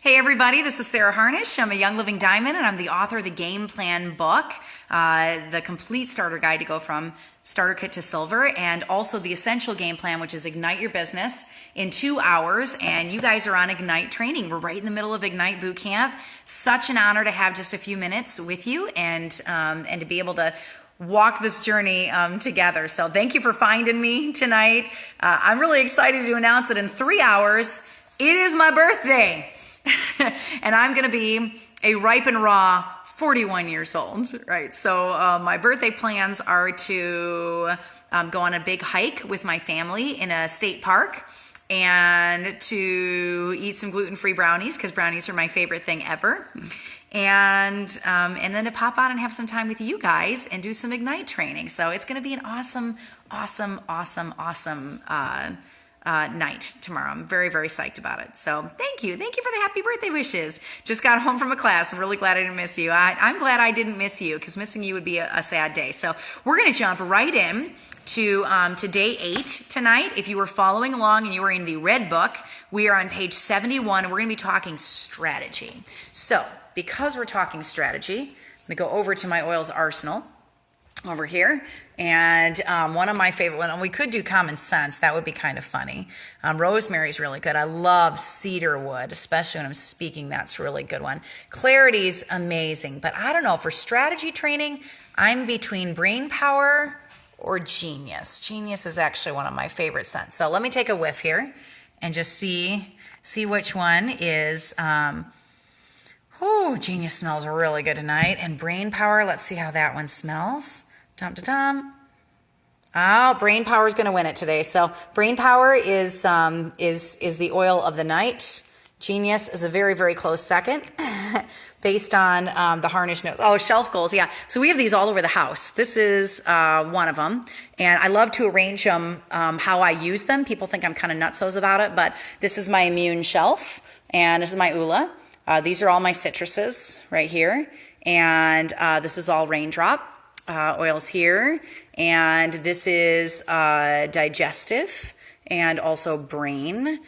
Hey everybody, this is Sarah Harnish. I'm a Young Living Diamond and I'm the author of the Game Plan book, the complete starter guide to go from starter kit to silver, and also the essential game plan, which is Ignite Your Business in 2 hours. And you guys are on Ignite training. We're right in the middle of Ignite Boot Camp. Such an honor to have just a few minutes with you and to be able to walk this journey together. So thank you for finding me tonight. I'm really excited to announce that in 3 hours, it is my birthday. And I'm going to be a ripe and raw 41 years old, right? So my birthday plans are to go on a big hike with my family in a state park and to eat some gluten-free brownies, because brownies are my favorite thing ever. And then to pop out and have some time with you guys and do some Ignite training. So it's going to be an awesome night tomorrow. I'm very, very psyched about it. So thank you. Thank you for the happy birthday wishes. Just got home from a class. I'm really glad I didn't miss you. I'm glad I didn't miss you, because missing you would be a sad day. So we're going to jump right in to day 8 tonight. If you were following along and you were in the red book, we are on page 71 and we're going to be talking strategy. So because we're talking strategy, I'm going to go over to my oils arsenal over here. And one of my favorite ones, we could do common sense. That would be kind of funny. Rosemary's really good. I love cedarwood, especially when I'm speaking. That's a really good one. Clarity's amazing. But I don't know, for strategy training, I'm between brain power or genius. Genius is actually one of my favorite scents. So let me take a whiff here and just see which one is. Genius smells really good tonight. And brain power, let's see how that one smells. Dum-da-dum. Oh, brain power is going to win it today. So brain power is the oil of the night. Genius is a very, very close second based on the Harnish notes. Oh, shelf goals. Yeah. So we have these all over the house. This is one of them. And I love to arrange them how I use them. People think I'm kind of nutsos about it, but this is my immune shelf and this is my Ula. These are all my citruses right here. And this is all raindrop. Oils here, and this is digestive and also brain.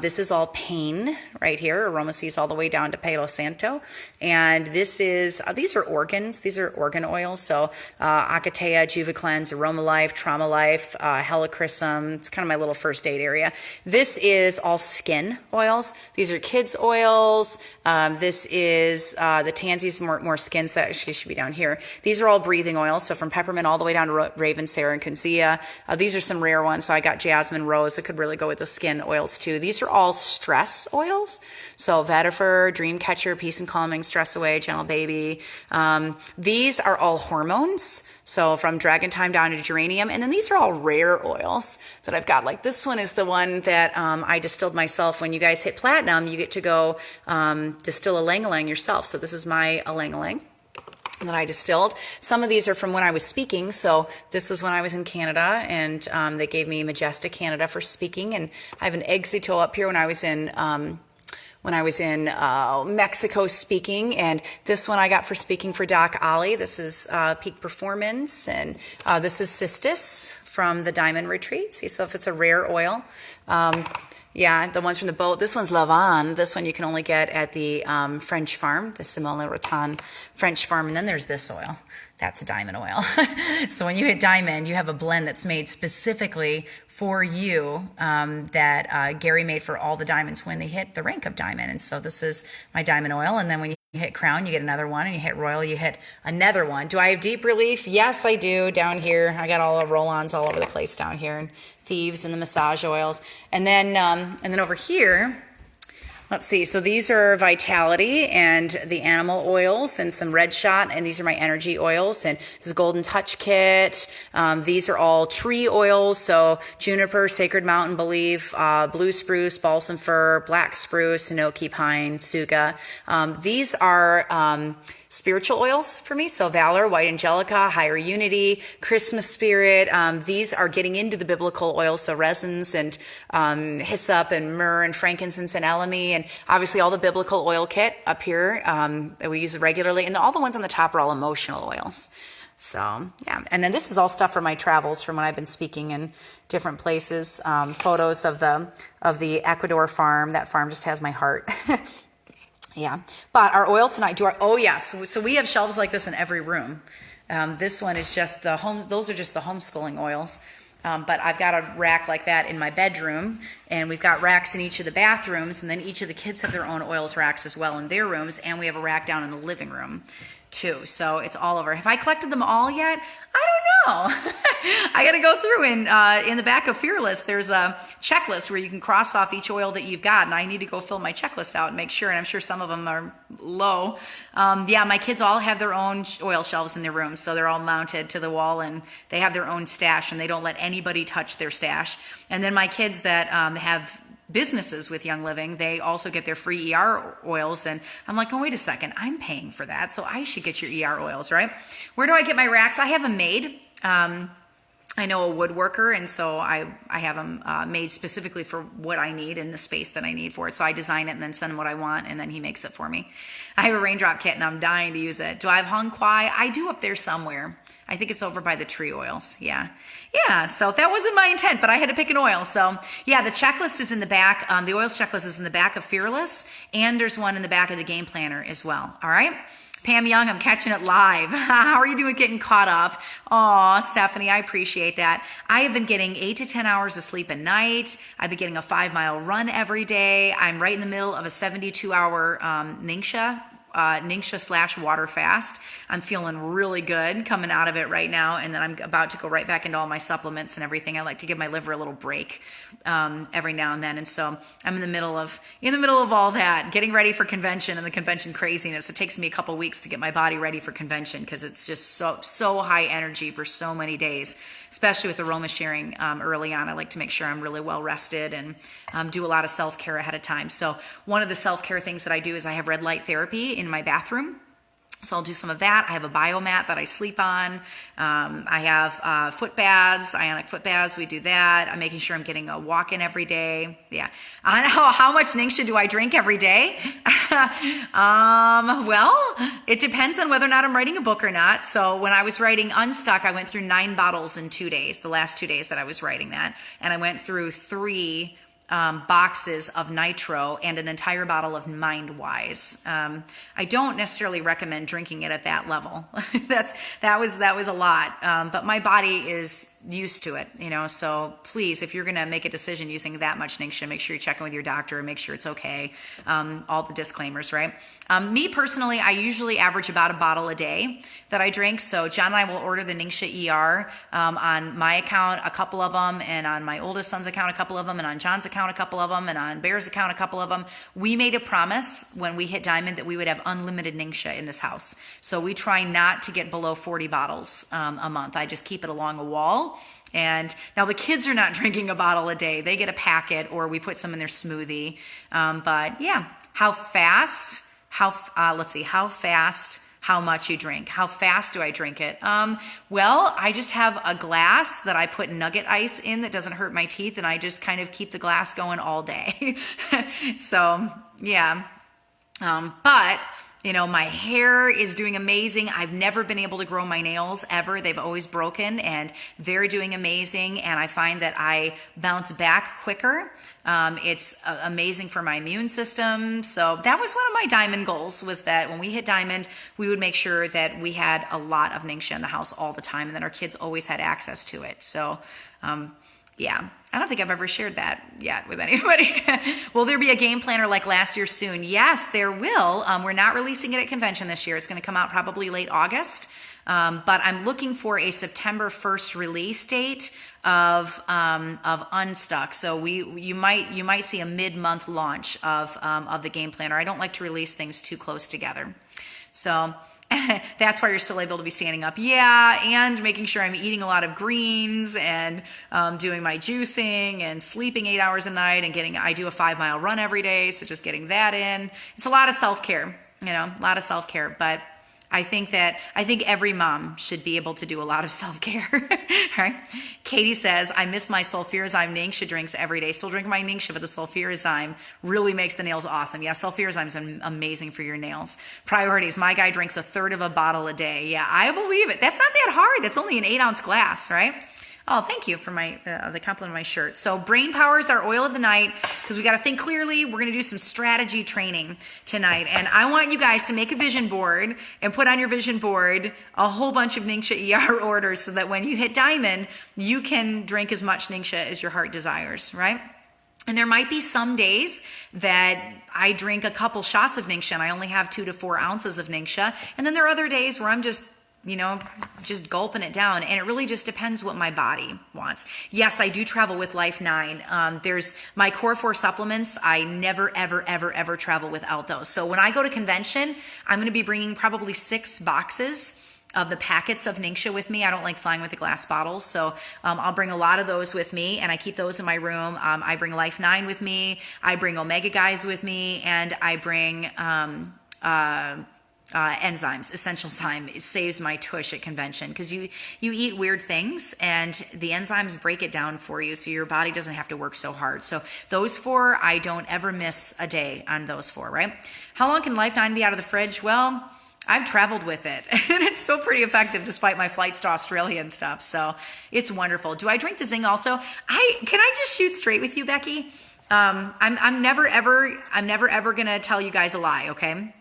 This is all pain right here, Aromaseas all the way down to Palo Santo. And this is, these are organs, these are organ oils. So Acatea, Juvicleanse, Aroma Life, Trauma Life, Helichrysum. It's kind of my little first aid area. This is all skin oils. These are kids oils. This is the Tansies, more skin, so that actually should be down here. These are all breathing oils. So from peppermint all the way down to Raven, Sarah, and Concia. These are some rare ones. So I got jasmine, rose. It could really go with the skin oils too. These are all stress oils. So Vetiver, Dreamcatcher, Peace and Calming, Stress Away, Gentle Baby. These are all hormones. So from Dragon Time down to Geranium. And then these are all rare oils that I've got. Like this one is the one that I distilled myself. When you guys hit platinum, you get to go distill ylang-ylang yourself. So this is my ylang-ylang that I distilled. Some of these are from when I was speaking. So this was when I was in Canada, and they gave me Majestic Canada for speaking. And I have an Exito up here when I was in Mexico speaking, and this one I got for speaking for Doc Ollie. This is Peak Performance, and this is Cistus from the Diamond Retreat. See, so if it's a rare oil. Yeah, the ones from the boat. This one's Lavande. This one you can only get at the French farm, the Simone Raton French farm. And then there's this oil. That's a diamond oil. So when you hit diamond, you have a blend that's made specifically for you that Gary made for all the diamonds when they hit the rank of diamond. And so this is my diamond oil. And then when you hit crown, you get another one, and you hit royal, you hit another one. Do I have deep relief? Yes, I do. Down here, I got all the roll-ons all over the place down here, and thieves and the massage oils. And then over here, let's see. So these are Vitality and the animal oils and some Red Shot, and these are my energy oils. And this is Golden Touch Kit. These are all tree oils. So juniper, sacred mountain, believe, blue spruce, balsam fir, black spruce, hinoki pine, suga. These are spiritual oils for me. So Valor, White Angelica, Higher Unity, Christmas Spirit. These are getting into the biblical oils. So resins and hyssop and myrrh and frankincense and elemi. And obviously all the biblical oil kit up here that we use regularly. And all the ones on the top are all emotional oils. So yeah, and then this is all stuff from my travels from when I've been speaking in different places. Photos of the Ecuador farm. That farm just has my heart. Yeah, but our oil tonight, oh yes, so we have shelves like this in every room. This one is just those are just the homeschooling oils. But I've got a rack like that in my bedroom, and we've got racks in each of the bathrooms, and then each of the kids have their own oils racks as well in their rooms, and we have a rack down in the living room too. So it's all over. Have I collected them all yet? I don't know. I got to go through in the back of Fearless. There's a checklist where you can cross off each oil that you've got, and I need to go fill my checklist out and make sure. And I'm sure some of them are low. Yeah, my kids all have their own oil shelves in their rooms, so they're all mounted to the wall, and they have their own stash, and they don't let anybody touch their stash. And then my kids that have businesses with Young Living, they also get their free ER oils, and I'm like, oh, wait a second, I'm paying for that, so I should get your ER oils, right? Where do I get my racks? I have them made. I know a woodworker, and so I have them made specifically for what I need and the space that I need for it. So I design it and then send him what I want, and then he makes it for me. I have a raindrop kit, and I'm dying to use it. Do I have Hung Kwai? I do up there somewhere. I think it's over by the tree oils. Yeah, so that wasn't my intent, but I had to pick an oil. So yeah, the checklist is in the back. The oils checklist is in the back of Fearless, and there's one in the back of the game planner as well. All right. Pam Young, I'm catching it live. How are you doing getting caught up? Aw, Stephanie, I appreciate that. I have been getting 8 to 10 hours of sleep a night. I've been getting a 5-mile run every day. I'm right in the middle of a 72-hour Ningxia / water fast. I'm feeling really good coming out of it right now, and then I'm about to go right back into all my supplements and everything. I like to give my liver a little break every now and then, and so I'm in the middle of all that, getting ready for convention and the convention craziness. It takes me a couple weeks to get my body ready for convention because it's just so high energy for so many days, especially with aroma sharing early on. I like to make sure I'm really well rested and do a lot of self-care ahead of time. So one of the self-care things that I do is I have red light therapy in my bathroom. So I'll do some of that. I have a biomat that I sleep on. I have foot baths, ionic foot baths. We do that. I'm making sure I'm getting a walk in every day. Yeah. I know how much Ningxia do I drink every day? Well, it depends on whether or not I'm writing a book or not. So when I was writing Unstuck, I went through 9 bottles in 2 days, the last 2 days that I was writing that. And I went through 3 boxes of nitro and an entire bottle of MindWise. I don't necessarily recommend drinking it at that level. that was a lot, but my body is used to it, so please, if you're going to make a decision using that much Ningxia, make sure you're checking with your doctor and make sure it's okay. All the disclaimers, right? Me personally, I usually average about a bottle a day that I drink. So John and I will order the Ningxia ER on my account, a couple of them, and on my oldest son's account, a couple of them, and on John's account, a couple of them, and on Bear's account, a couple of them. We made a promise when we hit Diamond that we would have unlimited Ningxia in this house. So we try not to get below 40 bottles a month. I just keep it along a wall. And now the kids are not drinking a bottle a day. They get a packet, or we put some in their smoothie. But yeah, how fast, how much you drink. How fast do I drink it? Well, I just have a glass that I put nugget ice in that doesn't hurt my teeth, and I just kind of keep the glass going all day. So yeah, but my hair is doing amazing. I've never been able to grow my nails ever. They've always broken, and they're doing amazing. And I find that I bounce back quicker. It's amazing for my immune system. So that was one of my Diamond goals, was that when we hit Diamond, we would make sure that we had a lot of Ningxia in the house all the time, and that our kids always had access to it. So, yeah, I don't think I've ever shared that yet with anybody. Will there be a game planner like last year soon? Yes, there will. We're not releasing it at convention this year. It's going to come out probably late August. But I'm looking for a September 1st release date of Unstuck. So you might see a mid-month launch of the game planner. I don't like to release things too close together. So that's why you're still able to be standing up. Yeah, and making sure I'm eating a lot of greens and doing my juicing and sleeping 8 hours a night, and I do a 5-mile run every day, so just getting that in. It's a lot of self-care, a lot of self-care, but I think every mom should be able to do a lot of self-care, right? Katie says, I miss my sulfurazyme Ningxia drinks every day. Still drink my Ningxia, but the sulfurazyme really makes the nails awesome. Yeah, sulfurazyme is amazing for your nails. Priorities. My guy drinks 1/3 of a bottle a day. Yeah, I believe it. That's not that hard. That's only an 8-ounce glass, right? Oh, thank you for my the compliment of my shirt. So brain power is our oil of the night because we got to think clearly. We're going to do some strategy training tonight. And I want you guys to make a vision board and put on your vision board a whole bunch of Ningxia ER orders so that when you hit diamond, you can drink as much Ningxia as your heart desires, right? And there might be some days that I drink a couple shots of Ningxia and I only have 2 to 4 ounces of Ningxia. And then there are other days where I'm just gulping it down. And it really just depends what my body wants. Yes, I do travel with Life 9. There's my Core 4 supplements. I never, ever, ever, ever travel without those. So when I go to convention, I'm going to be bringing probably 6 boxes of the packets of Ningxia with me. I don't like flying with the glass bottles, so I'll bring a lot of those with me, and I keep those in my room. I bring Life 9 with me, I bring Omega Guys with me, and I bring enzymes, essential zyme. It saves my tush at convention because you eat weird things and the enzymes break it down for you so your body doesn't have to work so hard. So those 4, I don't ever miss a day on those 4, right? How long can Life 9 be out of the fridge? Well, I've traveled with it and it's still pretty effective despite my flights to Australia and stuff. So it's wonderful. Do I drink the Zing also? Can I just shoot straight with you, Becky? I'm never ever gonna tell you guys a lie, okay?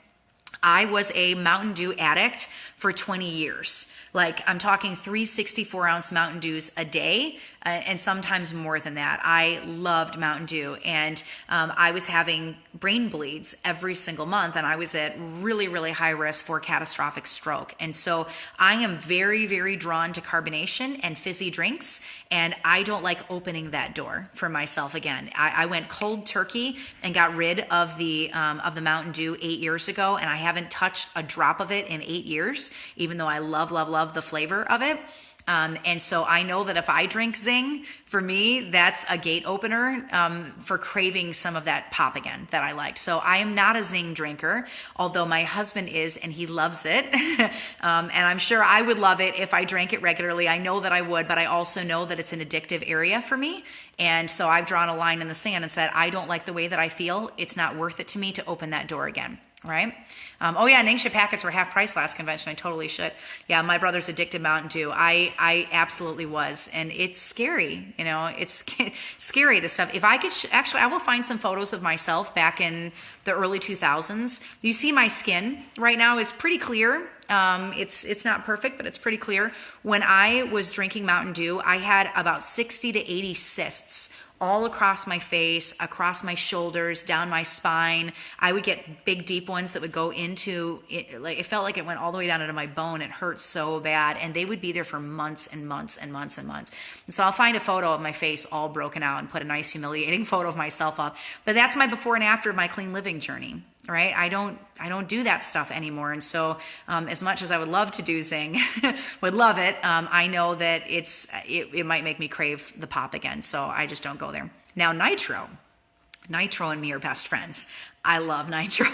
I was a Mountain Dew addict for 20 years. Like I'm talking 3 64-ounce Mountain Dews a day, and sometimes more than that. I loved Mountain Dew, and I was having brain bleeds every single month, and I was at really, really high risk for catastrophic stroke. And so I am very, very drawn to carbonation and fizzy drinks, and I don't like opening that door for myself again. I went cold turkey and got rid of the Mountain Dew 8 years ago, and I haven't touched a drop of it in 8 years, even though I love, love, love the flavor of it. And so I know that if I drink Zing, for me, that's a gate opener for craving some of that pop again that I like. So I am not a Zing drinker, although my husband is, and he loves it. And I'm sure I would love it if I drank it regularly. I know that I would, but I also know that it's an addictive area for me. And so I've drawn a line in the sand and said, I don't like the way that I feel. It's not worth it to me to open that door again. Right? Oh yeah, Ningxia packets were half price last convention. I totally should. Yeah, my brother's addicted to Mountain Dew. I absolutely was. And it's scary, it's scary, this stuff. If I could, actually, I will find some photos of myself back in the early 2000s. You see my skin right now is pretty clear. It's not perfect, but it's pretty clear. When I was drinking Mountain Dew, I had about 60 to 80 cysts all across my face, across my shoulders, down my spine. I would get big, deep ones that would go into it. Like it felt like it went all the way down into my bone. It hurt so bad. And they would be there for months and months and months and months. And so I'll find a photo of my face all broken out and put a nice, humiliating photo of myself up. But that's my before and after of my clean living journey. Right? I don't do that stuff anymore. And so, as much as I would love to do Zing, would love it, I know that it might make me crave the pop again. So I just don't go there. Now, Nitro and me are best friends. I love Nitro.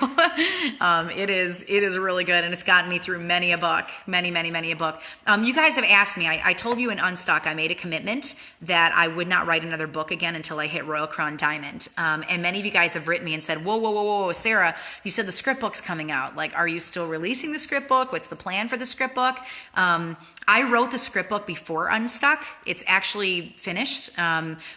It is really good, and it's gotten me through many a book, many a book. You guys have asked me, I told you in Unstuck, I made a commitment that I would not write another book again until I hit Royal Crown Diamond. And many of you guys have written me and said, whoa, Sarah, you said the script book's coming out. Like, are you still releasing the script book? What's the plan for the script book? I wrote the script book before Unstuck. It's actually finished.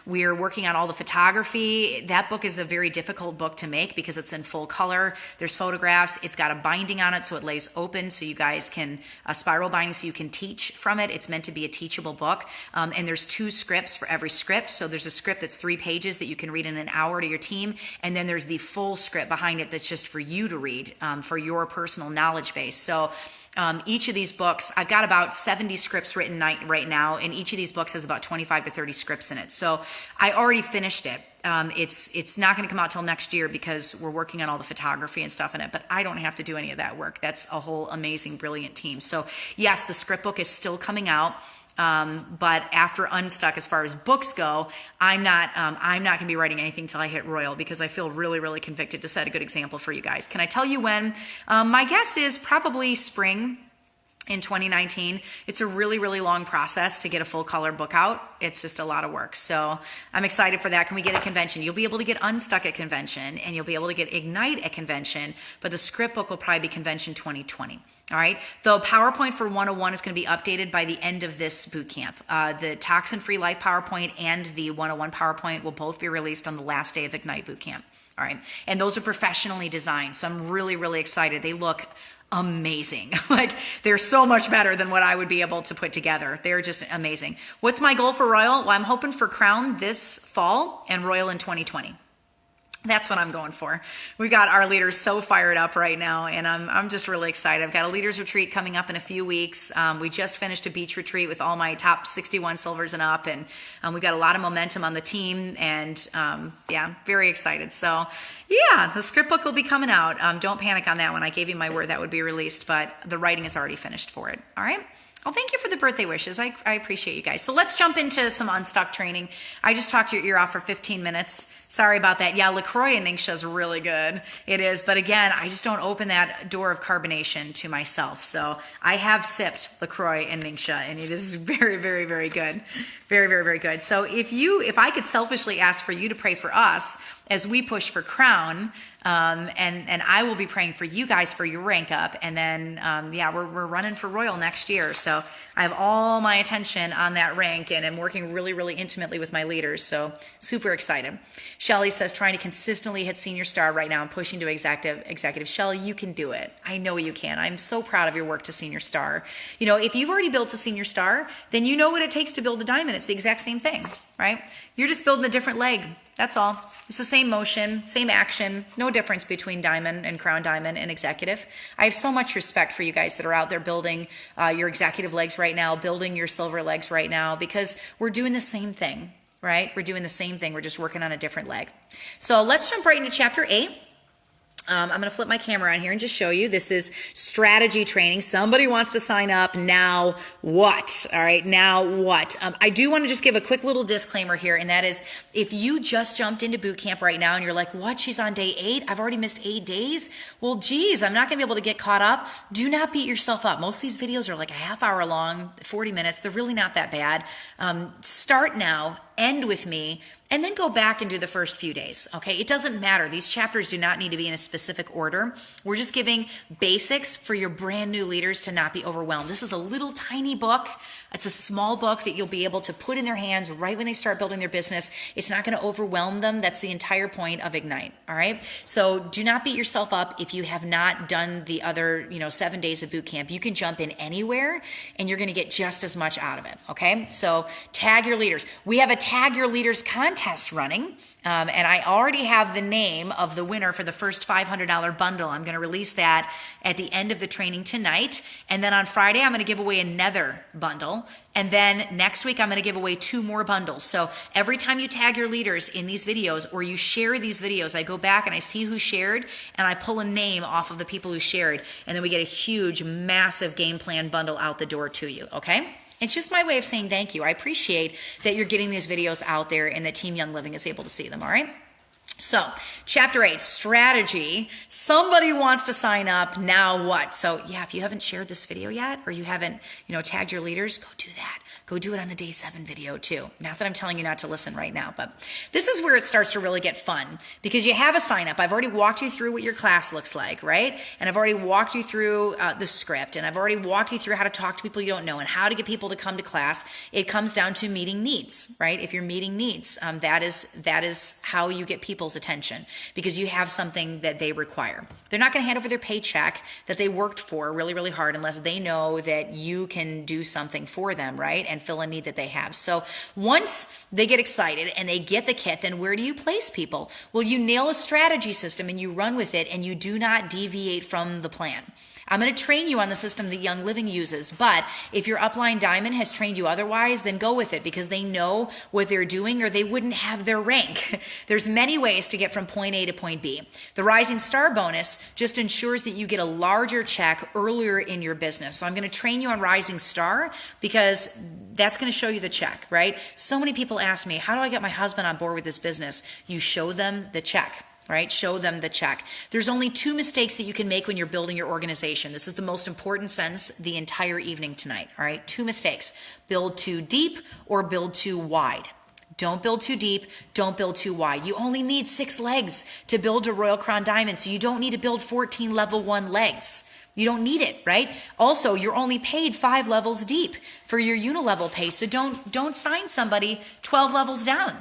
We're working on all the photography. That book is a very difficult book to make because it's in full color. There's photographs. It's got a binding on it so it lays open so you guys can, a spiral binding so you can teach from it. It's meant to be a teachable book. And there's 2 scripts for every script. So there's a script that's 3 pages that you can read in an hour to your team. And then there's the full script behind it that's just for you to read for your personal knowledge base. So each of these books, I've got about 70 scripts written right now, and each of these books has about 25 to 30 scripts in it. So I already finished it. It's not going to come out till next year because we're working on all the photography and stuff in it, but I don't have to do any of that work. That's a whole amazing, brilliant team. So yes, the script book is still coming out. But after Unstuck, as far as books go, I'm not going to be writing anything till I hit Royal because I feel really, really convicted to set a good example for you guys. Can I tell you when? My guess is probably spring. in 2019. It's a really, really long process to get a full color book out. It's just a lot of work. So I'm excited for that. Can we get a convention? You'll be able to get Unstuck at convention, and you'll be able to get Ignite at convention, but the script book will probably be convention 2020. All right. The PowerPoint for 101 is going to be updated by the end of this boot camp. The Toxin Free Life PowerPoint and the 101 PowerPoint will both be released on the last day of Ignite boot camp. All right. And those are professionally designed. So I'm really, really excited. They look amazing. Like, they're so much better than what I would be able to put together. They're just amazing. What's my goal for Royal? Well, I'm hoping for Crown this fall and Royal in 2020. That's what I'm going for. We got our leaders so fired up right now, and I'm just really excited. I've got a leaders retreat coming up in a few weeks. We just finished a beach retreat with all my top 61 silvers and up, and we've got a lot of momentum on the team, and yeah, very excited. So yeah, the script book will be coming out. Don't panic on that one. I gave you my word that would be released, but the writing is already finished for it. All right. Well, thank you for the birthday wishes. I appreciate you guys. So let's jump into some Unstuck training. I just talked your ear off for 15 minutes. Sorry about that. Yeah, LaCroix and Ningxia is really good. It is. But again, I just don't open that door of carbonation to myself. So I have sipped LaCroix and Ningxia, and it is very, very, very good. Very, very, very good. So if I could selfishly ask for you to pray for us as we push for Crown, and I will be praying for you guys for your rank up, and then yeah, we're running for Royal next year, so I have all my attention on that rank, and I'm working really, really intimately with my leaders, so super excited. Shelly says, trying to consistently hit senior star right now and pushing to executive. Shelly, you can do it. I know you can. I'm so proud of your work to senior star. You know, if you've already built a senior star, then you know what it takes to build a diamond. It's the exact same thing, right? You're just building a different leg. That's all. It's the same motion, same action, no difference between diamond and crown diamond and executive. I have so much respect for you guys that are out there building your executive legs right now, building your silver legs right now, because we're doing the same thing, right? We're doing the same thing. We're just working on a different leg. So let's jump right into chapter 8. I'm going to flip my camera on here and just show you. This is strategy training. Somebody wants to sign up. Now what? All right. Now what? I do want to just give a quick little disclaimer here. And that is, if you just jumped into boot camp right now and you're like, what? She's on day 8. I've already missed 8 days. Well, geez, I'm not going to be able to get caught up. Do not beat yourself up. Most of these videos are like a half hour long, 40 minutes. They're really not that bad. Start now, end with me, and then go back and do the first few days, okay? It doesn't matter. These chapters do not need to be in a specific order. We're just giving basics for your brand new leaders to not be overwhelmed. This is a little tiny book. It's a small book that you'll be able to put in their hands right when they start building their business. It's not going to overwhelm them. That's the entire point of Ignite, all right? So do not beat yourself up if you have not done the other, 7 days of boot camp. You can jump in anywhere and you're going to get just as much out of it, okay? So tag your leaders. We have a tag your leaders contest running. And I already have the name of the winner for the first $500 bundle. I'm going to release that at the end of the training tonight. And then on Friday, I'm going to give away another bundle. And then next week, I'm going to give away 2 more bundles. So every time you tag your leaders in these videos or you share these videos, I go back and I see who shared and I pull a name off of the people who shared. And then we get a huge, massive game plan bundle out the door to you. Okay? It's just my way of saying thank you. I appreciate that you're getting these videos out there and that Team Young Living is able to see them, all right? So, chapter 8, strategy. Somebody wants to sign up, now what? So, yeah, if you haven't shared this video yet or you haven't, tagged your leaders, go do that. Go do it on the day 7 video too. Not that I'm telling you not to listen right now, but this is where it starts to really get fun because you have a sign up. I've already walked you through what your class looks like, right? And I've already walked you through the script, and I've already walked you through how to talk to people you don't know and how to get people to come to class. It comes down to meeting needs, right? If you're meeting needs, that is how you get people's attention because you have something that they require. They're not going to hand over their paycheck that they worked for really, really hard unless they know that you can do something for them, right? And fill a need that they have. So once they get excited and they get the kit, then where do you place people? Well, you nail a strategy system and you run with it and you do not deviate from the plan. I'm going to train you on the system that Young Living uses, but if your upline diamond has trained you otherwise, then go with it because they know what they're doing or they wouldn't have their rank. There's many ways to get from point A to point B. The Rising Star bonus just ensures that you get a larger check earlier in your business. So I'm going to train you on Rising Star because that's going to show you the check, right? So many people ask me, how do I get my husband on board with this business? You show them the check. right? Show them the check. There's only 2 mistakes that you can make when you're building your organization. This is the most important sentence the entire evening tonight, all right? 2 mistakes. Build too deep or build too wide. Don't build too deep, don't build too wide. You only need 6 legs to build a Royal Crown Diamond, so you don't need to build 14 level 1 legs. You don't need it, right? Also, you're only paid 5 levels deep for your unilevel pay, so don't sign somebody 12 levels down.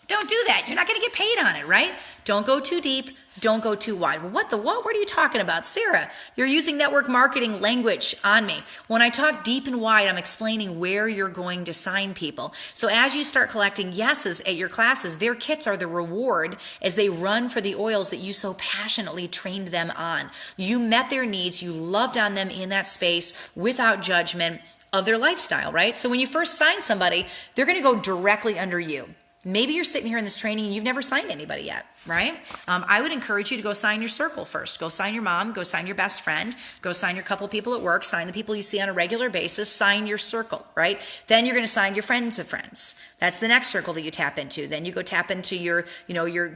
Don't do that. You're not going to get paid on it, right? Don't go too deep. Don't go too wide. Well, what? What are you talking about? Sarah, you're using network marketing language on me. When I talk deep and wide, I'm explaining where you're going to sign people. So as you start collecting yeses at your classes, their kits are the reward as they run for the oils that you so passionately trained them on. You met their needs. You loved on them in that space without judgment of their lifestyle, right? So when you first sign somebody, they're going to go directly under you. Maybe you're sitting here in this training and you've never signed anybody yet, right? I would encourage you to go sign your circle first. Go sign your mom, go sign your best friend, go sign your couple people at work, sign the people you see on a regular basis, sign your circle, right? Then you're going to sign your friends of friends. That's the next circle that you tap into. Then you go tap into your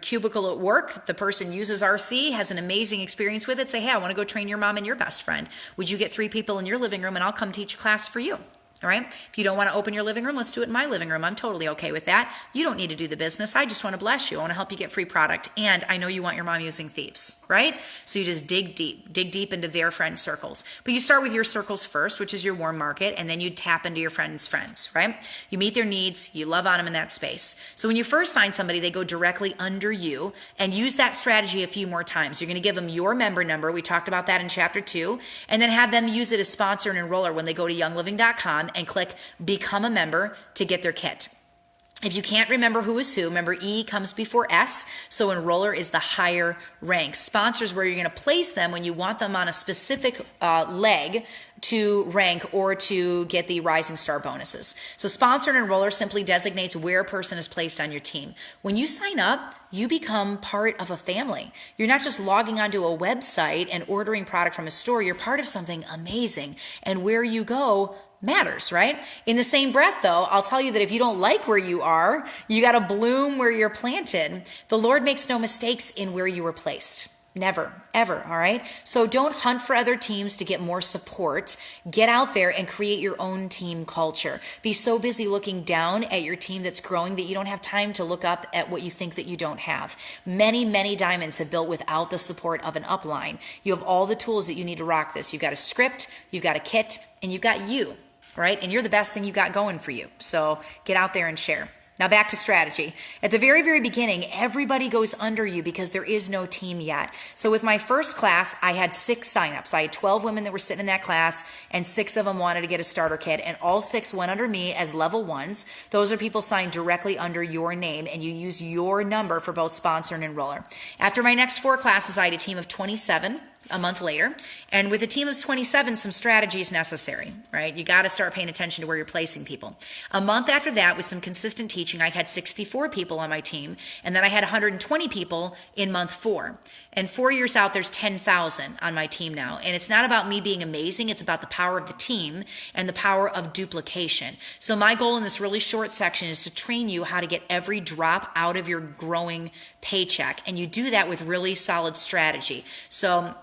cubicle at work. The person uses RC, has an amazing experience with it. Say, hey, I want to go train your mom and your best friend. Would you get 3 people in your living room and I'll come teach a class for you? All right. If you don't want to open your living room, let's do it in my living room. I'm totally okay with that. You don't need to do the business. I just want to bless you. I want to help you get free product. And I know you want your mom using Thieves, right? So you just dig deep into their friend circles. But you start with your circles first, which is your warm market. And then you tap into your friends' friends, right? You meet their needs. You love on them in that space. So when you first sign somebody, they go directly under you, and use that strategy a few more times. You're going to give them your member number. We talked about that in chapter 2, and then have them use it as sponsor and enroller when they go to youngliving.com and click become a member to get their kit. If you can't remember who is who, remember E comes before S, so enroller is the higher rank. Sponsors where you're going to place them when you want them on a specific leg to rank or to get the Rising Star bonuses. So sponsor and enroller simply designates where a person is placed on your team. When you sign up, you become part of a family. You're not just logging onto a website and ordering product from a store. You're part of something amazing. And where you go matters, right? In the same breath, though, I'll tell you that if you don't like where you are, you got to bloom where you're planted. The Lord makes no mistakes in where you were placed. Never, ever, all right? So don't hunt for other teams to get more support. Get out there and create your own team culture. Be so busy looking down at your team that's growing that you don't have time to look up at what you think that you don't have. Many, many diamonds have built without the support of an upline. You have all the tools that you need to rock this. You've got a script, you've got a kit, and you've got you, right? And you're the best thing you've got going for you. So get out there and share. Now back to strategy. At the very, very beginning, everybody goes under you because there is no team yet. So with my first class, I had 6 signups. I had 12 women that were sitting in that class, and 6 of them wanted to get a starter kit, and all 6 went under me as level 1s. Those are people signed directly under your name, and you use your number for both sponsor and enroller. After my next 4 classes, I had a team of 27. A month later, and with a team of 27, some strategy is necessary, right? You got to start paying attention to where you're placing people. A month after that, with some consistent teaching, I had 64 people on my team, and then I had 120 people in month 4. And 4 years out, there's 10,000 on my team now. And it's not about me being amazing, it's about the power of the team and the power of duplication. So my goal in this really short section is to train you how to get every drop out of your growing paycheck. And you do that with really solid strategy. So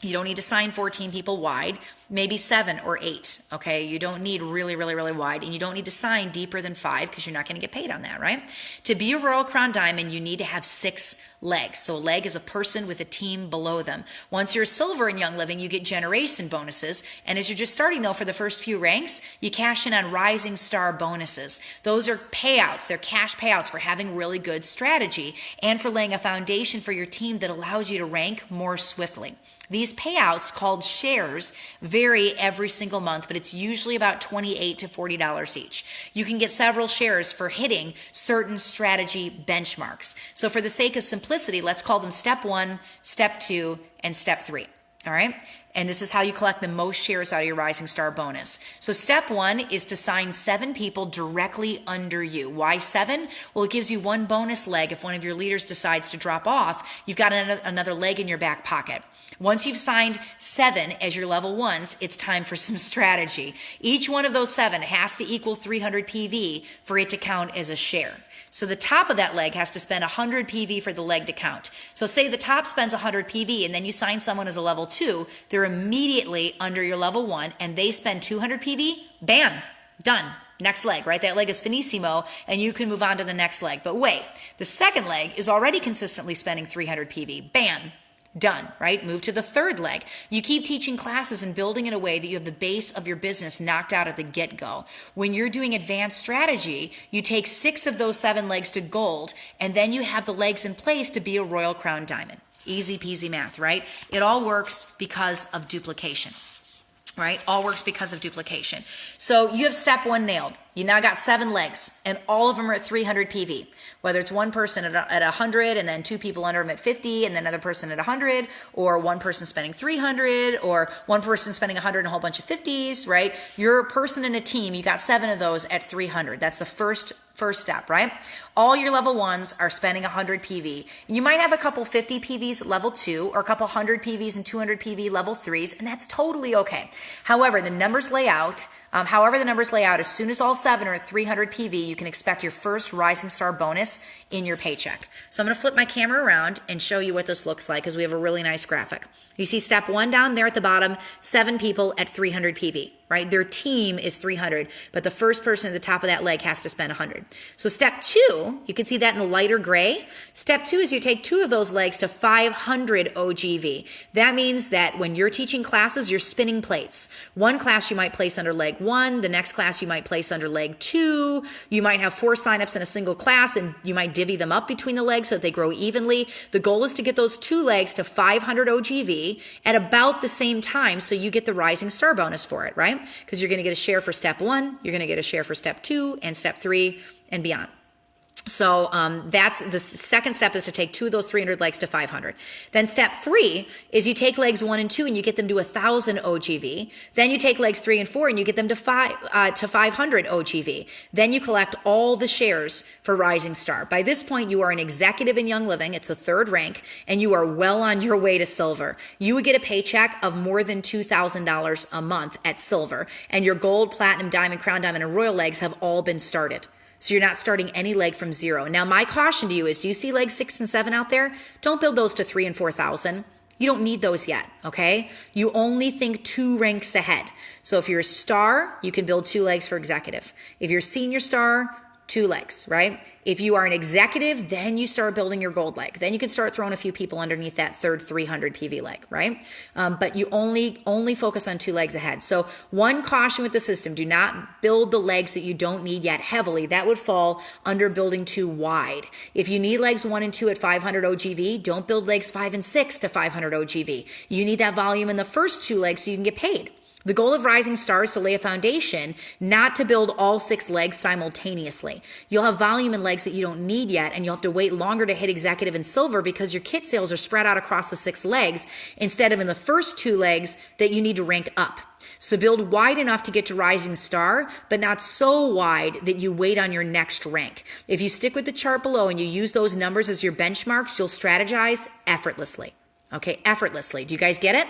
you don't need to sign 14 people wide, maybe 7 or 8, okay? You don't need really, really, really wide, and you don't need to sign deeper than 5 because you're not going to get paid on that, right? To be a Royal Crown Diamond, you need to have 6 legs. So a leg is a person with a team below them. Once you're a silver in Young Living, you get generation bonuses, and as you're just starting, though, for the first few ranks, you cash in on Rising Star bonuses. Those are payouts. They're cash payouts for having really good strategy and for laying a foundation for your team that allows you to rank more swiftly. These payouts, called shares, vary every single month, but it's usually about $28 to $40 each. You can get several shares for hitting certain strategy benchmarks. So for the sake of simplicity, let's call them step 1, step 2, and step 3. All right? And this is how you collect the most shares out of your Rising Star bonus. So step 1 is to sign 7 people directly under you. Why 7? Well, it gives you 1 bonus leg if one of your leaders decides to drop off. You've got another leg in your back pocket. Once you've signed 7 as your level 1s, it's time for some strategy. Each one of those 7 has to equal 300 PV for it to count as a share. So the top of that leg has to spend 100 PV for the leg to count. So say the top spends 100 PV and then you sign someone as a level 2, they're immediately under your level 1 and they spend 200 PV, bam, done. Next leg, right? That leg is finissimo and you can move on to the next leg. But wait, the second leg is already consistently spending 300 PV, bam. Done, right? Move to the third leg. You keep teaching classes and building in a way that you have the base of your business knocked out at the get-go. When you're doing advanced strategy, you take 6 of those 7 legs to gold, and then you have the legs in place to be a Royal Crown Diamond. Easy peasy math, right? It all works because of duplication, right? All works because of duplication. So you have step 1 nailed. You now got 7 legs, and all of them are at 300 PV. Whether it's one person at 100, and then 2 people under them at 50, and then another person at 100, or one person spending 300, or one person spending 100 and a whole bunch of 50s, right? You're a person in a team. You got 7 of those at 300. That's the first step, right? All your level 1s are spending 100 PV. You might have a couple 50 PVs at level 2, or a couple 100 PVs and 200 PV level 3s, and that's totally okay. However, the numbers lay out, as soon as all 7 are at 300 PV, you can expect your first Rising Star bonus in your paycheck. So I'm going to flip my camera around and show you what this looks like because we have a really nice graphic. You see step 1 down there at the bottom, 7 people at 300 PV, right? Their team is 300, but the first person at the top of that leg has to spend 100. So step 2, you can see that in the lighter gray. Step 2 is you take 2 of those legs to 500 OGV. That means that when you're teaching classes, you're spinning plates. One class you might place under leg 1, the next class you might place under leg 2. You might have 4 signups in a single class and you might divvy them up between the legs so that they grow evenly. The goal is to get those 2 legs to 500 OGV at about the same time so you get the Rising Star bonus for it, right? Because you're going to get a share for step 1, you're going to get a share for step 2 and step 3 and beyond. So that's the second step, is to take 2 of those 300 legs to 500. Then step 3 is you take legs 1 and 2 and you get them to 1,000 OGV. Then you take legs 3 and 4 and you get them to 500 OGV. Then you collect all the shares for Rising Star. By this point, you are an executive in Young Living. It's the 3rd rank, and you are well on your way to silver. You would get a paycheck of more than $2,000 a month at silver, and your gold, platinum, diamond, crown diamond, and royal legs have all been started. So you're not starting any leg from 0. Now, my caution to you is, do you see legs 6 and 7 out there? Don't build those to 3 and 4,000. You don't need those yet, okay? You only think 2 ranks ahead. So if you're a star, you can build 2 legs for executive. If you're senior star, 2 legs, right? If you are an executive, then you start building your gold leg. Then you can start throwing a few people underneath that 3rd 300 PV leg, right? But you only focus on 2 legs ahead. So one caution with the system: do not build the legs that you don't need yet heavily. That would fall under building too wide. If you need legs 1 and 2 at 500 OGV, don't build legs 5 and 6 to 500 OGV. You need that volume in the first 2 legs so you can get paid. The goal of Rising Star is to lay a foundation, not to build all 6 legs simultaneously. You'll have volume in legs that you don't need yet, and you'll have to wait longer to hit executive and silver because your kit sales are spread out across the 6 legs instead of in the first 2 legs that you need to rank up. So build wide enough to get to Rising Star, but not so wide that you wait on your next rank. If you stick with the chart below and you use those numbers as your benchmarks, you'll strategize effortlessly. Okay, effortlessly. Do you guys get it?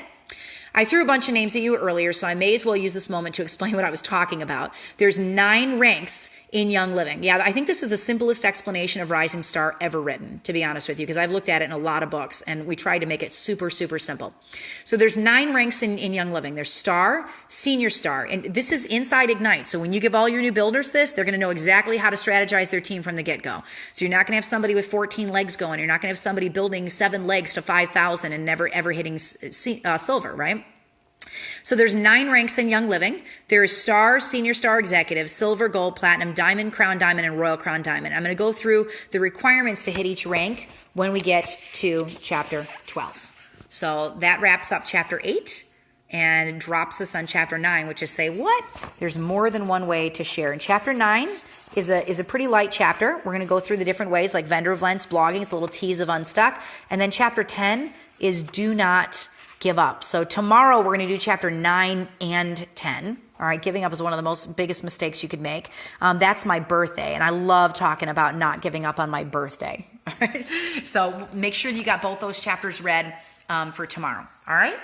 I threw a bunch of names at you earlier, so I may as well use this moment to explain what I was talking about. There's 9 ranks in Young Living. Yeah, I think this is the simplest explanation of Rising Star ever written, to be honest with you, because I've looked at it in a lot of books, and we tried to make it super, super simple. So there's 9 ranks in Young Living. There's Star, Senior Star, and this is inside Ignite. So when you give all your new builders this, they're going to know exactly how to strategize their team from the get-go. So you're not going to have somebody with 14 legs going. You're not going to have somebody building 7 legs to 5,000 and never, ever hitting silver, right? So there's 9 ranks in Young Living. There is Star, Senior Star, Executive, Silver, Gold, Platinum, Diamond, Crown Diamond, and Royal Crown Diamond. I'm going to go through the requirements to hit each rank when we get to Chapter 12. So that wraps up Chapter 8 and drops us on Chapter 9, which is say, what? There's more than one way to share. And Chapter 9 is a pretty light chapter. We're going to go through the different ways, like vendor events, blogging. It's a little tease of Unstuck. And then Chapter 10 is do not give up. So tomorrow we're going to do Chapter 9 and 10. All right, giving up is one of the biggest mistakes you could make. That's my birthday, and I love talking about not giving up on my birthday. All right? So make sure you got both those chapters read for tomorrow. All right?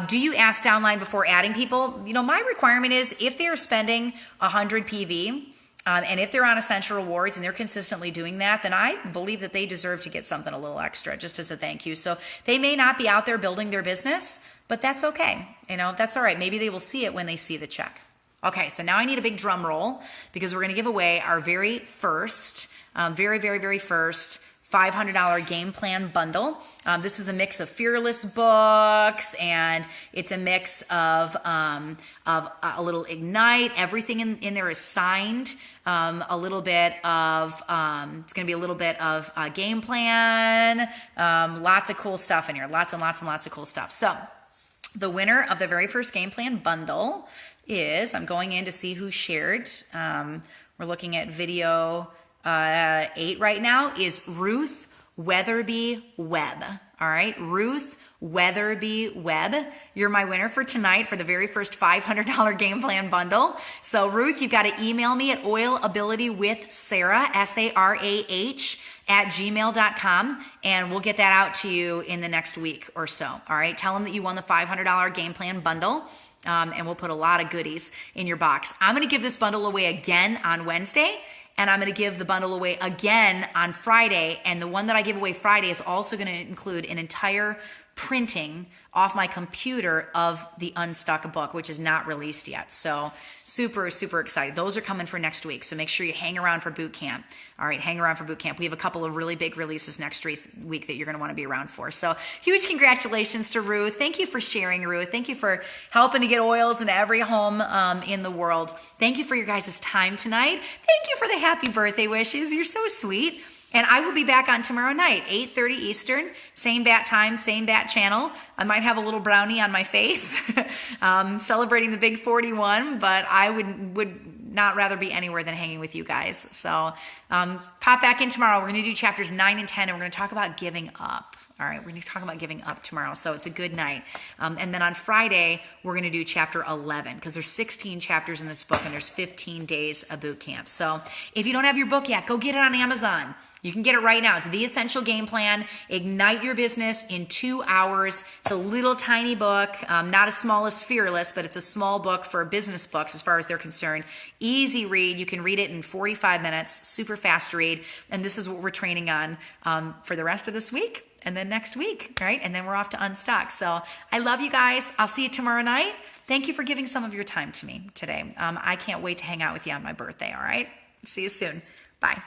Do you ask downline before adding people? You know, my requirement is if they are spending 100 PV, And if they're on Essential Rewards and they're consistently doing that, then I believe that they deserve to get something a little extra just as a thank you. So they may not be out there building their business, but that's okay. That's all right. Maybe they will see it when they see the check. Okay, so now I need a big drum roll because we're going to give away our very first, very first $500 game plan bundle. This is a mix of Fearless books, and it's a mix of a little Ignite. Everything in there is signed. A little bit of, it's going to be a little bit of game plan. Lots of cool stuff in here. Lots and lots of cool stuff. So the winner of the very first game plan bundle is, I'm going in to see who shared. We're looking at video 8 right now, is Ruth Weatherby Webb. All right, Ruth Weatherby Webb. You're my winner for tonight for the very first $500 game plan bundle. So Ruth, you've got to email me at oilabilitywithsarah, SARAH, @gmail.com, and we'll get that out to you in the next week or so. All right, tell them that you won the $500 game plan bundle. And we'll put a lot of goodies in your box. I'm going to give this bundle away again on Wednesday, and I'm going to give the bundle away again on Friday. And the one that I give away Friday is also going to include an entire printing off my computer of the Unstuck book, which is not released yet. So super excited. Those are coming for next week. So make sure you hang around for boot camp. All right, hang around for boot camp. We have a couple of really big releases next week that you're going to want to be around for. So huge congratulations to Ruth. Thank you for sharing, Ruth. Thank you for helping to get oils in every home in the world. Thank you for your guys' time tonight. Thank you for the happy birthday wishes. You're so sweet. And I will be back on tomorrow night, 8:30 Eastern, same bat time, same bat channel. I might have a little brownie on my face, celebrating the big 41, but I would not rather be anywhere than hanging with you guys. So pop back in tomorrow. We're going to do chapters 9 and 10, and we're going to talk about giving up. All right, we're going to talk about giving up tomorrow, so it's a good night. And then on Friday, we're going to do chapter 11, because there's 16 chapters in this book, and there's 15 days of boot camp. So if you don't have your book yet, go get it on Amazon. You can get it right now. It's The Essential Game Plan. Ignite your business in 2 hours. It's a little tiny book, not as small as Fearless, but it's a small book for business books as far as they're concerned. Easy read. You can read it in 45 minutes. Super fast read. And this is what we're training on for the rest of this week and then next week, right? And then we're off to Unstuck. So I love you guys. I'll see you tomorrow night. Thank you for giving some of your time to me today. I can't wait to hang out with you on my birthday, all right? See you soon. Bye.